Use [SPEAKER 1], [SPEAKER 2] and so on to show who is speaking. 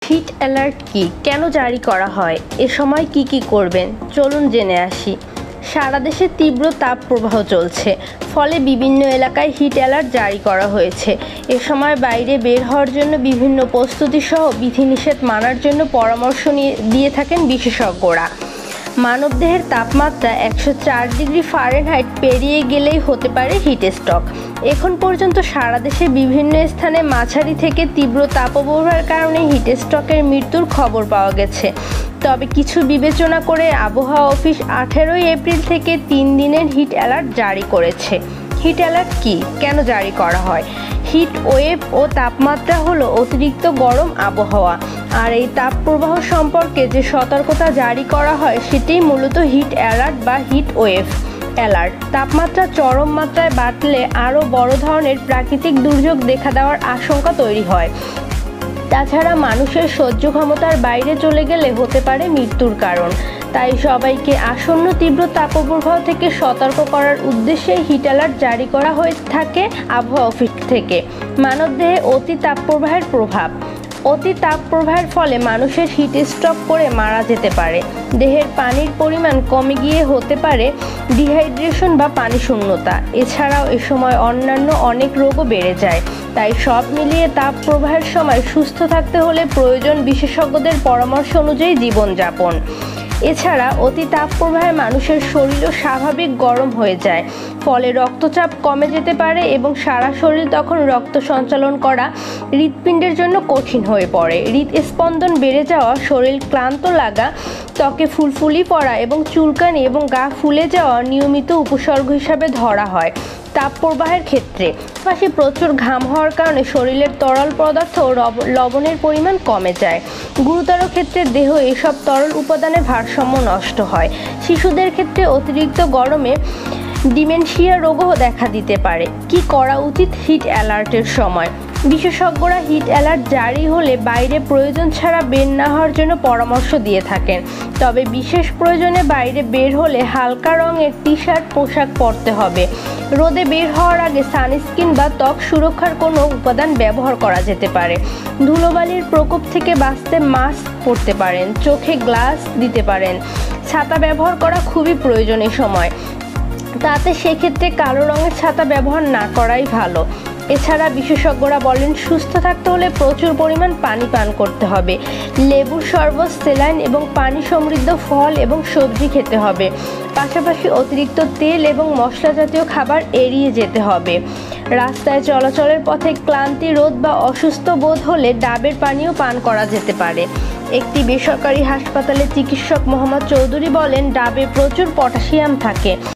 [SPEAKER 1] Hit alert কি, কেন জারি করা হয়, এ সময় কি করবেন চলুন জেনে আসি। সারা দেশে তীব্র তাপ প্রবাহ চলছে, ফলে বিভিন্ন এলাকায় হিট অ্যালার্ট জারি করা হয়েছে। এ সময় বাইরে বের হওয়ার জন্য বিভিন্ন প্রস্তুতি সহ বিধিনিষেধ মানার জন্য পরামর্শ দিয়ে থাকেন বিশেষজ্ঞরা। মানবদেহের তাপমাত্রা 104 ডিগ্রি ফারেনহাইট পেরিয়ে গেলেই হতে পারে হিট স্ট্রোক। এখন পর্যন্ত সারা দেশে বিভিন্ন স্থানে মাঝারি থেকে তীব্র তাপপ্রবাহের কারণে হিট স্ট্রোকের মৃত্যুর খবর পাওয়া গেছে। তবে কিছু বিবেচনা করে আবহাওয়া অফিস 18 এপ্রিল থেকে 3 দিনের হিট অ্যালার্ট জারি করেছে। হিট অ্যালার্ট কি, কেন জারি করা হয়? হিট ওয়েভ ও তাপমাত্রা হলো অতিরিক্ত গরম আবহাওয়া, আর এই তাপপ্রবাহ সম্পর্কে যে সতর্কতা জারি করা হয় সেটাই মূলত হিট অ্যালার্ট বা হিট ওয়েভ অ্যালার্ট। তাপমাত্রা চরম মাত্রায় বাড়লে আরও বড় ধরনের প্রাকৃতিক দুর্যোগ দেখা দেওয়ার আশঙ্কা তৈরি হয়। তাছাড়া মানুষের সহ্য ক্ষমতার বাইরে চলে গেলে হতে পারে মৃত্যুর কারণ। তাই সবাইকে আসন্ন তীব্র তাপপ্রবাহ থেকে সতর্ক করার উদ্দেশ্যে হিট অ্যালার্ট জারি করা হয়ে থাকে আবহাওয়া অফিস থেকে। মানবদেহে অতি তাপপ্রবাহের প্রভাব। অতি তাপপ্রবাহের ফলে মানুষের হিট স্ট্রোক করে মারা যেতে পারে। দেহের পানির পরিমাণ কমে গিয়ে হতে পারে ডিহাইড্রেশন বা পানি শূন্যতা। এছাড়াও এ সময় অন্যান্য অনেক রোগও বেড়ে যায়। তাই সব মিলিয়ে তাপপ্রবাহের সময় সুস্থ থাকতে হলে প্রয়োজন বিশেষজ্ঞদের পরামর্শ অনুযায়ী জীবনযাপন। এছাড়া অতি তাপপ্রবাহে মানুষের শরীরও স্বাভাবিক গরম হয়ে যায়, ফলে রক্তচাপ কমে যেতে পারে এবং সারা শরীর তখন রক্ত সঞ্চালন করা হৃৎপিণ্ডের জন্য কঠিন হয়ে পড়ে। হৃদস্পন্দন বেড়ে যাওয়া, শরীর ক্লান্ত লাগা, ত্বকে ফুলফুলি পড়া এবং চুলকানি এবং গা ফুলে যাওয়া নিয়মিত উপসর্গ হিসাবে ধরা হয়। তাপপ্রবাহের ক্ষেত্রে পাশাপাশি প্রচুর ঘাম হওয়ার কারণে শরীরের তরল পদার্থ ও লবণের পরিমাণ কমে যায়। গুরুতর ক্ষেত্রে দেহ এসব তরল উপাদানের ভারসাম্য নষ্ট হয়। শিশুদের ক্ষেত্রে অতিরিক্ত গরমে ডিমেনশিয়া রোগও দেখা দিতে পারে। কি করা উচিত হিট অ্যালার্টের সময়? বিশেষজ্ঞরা হিট অ্যালার্ট জারি হলে বাইরে প্রয়োজন ছাড়া বের না হওয়ার জন্য পরামর্শ দিয়ে থাকেন। তবে বিশেষ প্রয়োজনে বাইরে বের হলে হালকা রঙের টি-শার্ট পোশাক পরতে হবে। রোদে বের হওয়ার আগে সানস্ক্রিন বা ত্বক সুরক্ষার কোনো উপাদান ব্যবহার করা যেতে পারে। ধুলোবালির প্রকোপ থেকে বাঁচতে মাস্ক পরতে পারেন, চোখে গ্লাস দিতে পারেন। ছাতা ব্যবহার করা খুবই প্রয়োজনীয় সময়, তাতে সেক্ষেত্রে কালো রঙের ছাতা ব্যবহার না করাই ভালো। এছাড়া বিশেষজ্ঞরা বলেন সুস্থ থাকতে হলে প্রচুর পরিমাণ পানি পান করতে হবে। লেবুর শরবত, স্যালাইন এবং পানি সমৃদ্ধ ফল এবং সবজি খেতে হবে। পাশাপাশি অতিরিক্ত তেল এবং মশলা জাতীয় খাবার এড়িয়ে যেতে হবে। রাস্তায় চলাচলের পথে ক্লান্তি রোধ বা অসুস্থ বোধ হলে ডাবের পানিও পান করা যেতে পারে। একটি বেসরকারি হাসপাতালের চিকিৎসক মোহাম্মদ চৌধুরী বলেন, ডাবে প্রচুর পটাশিয়াম থাকে।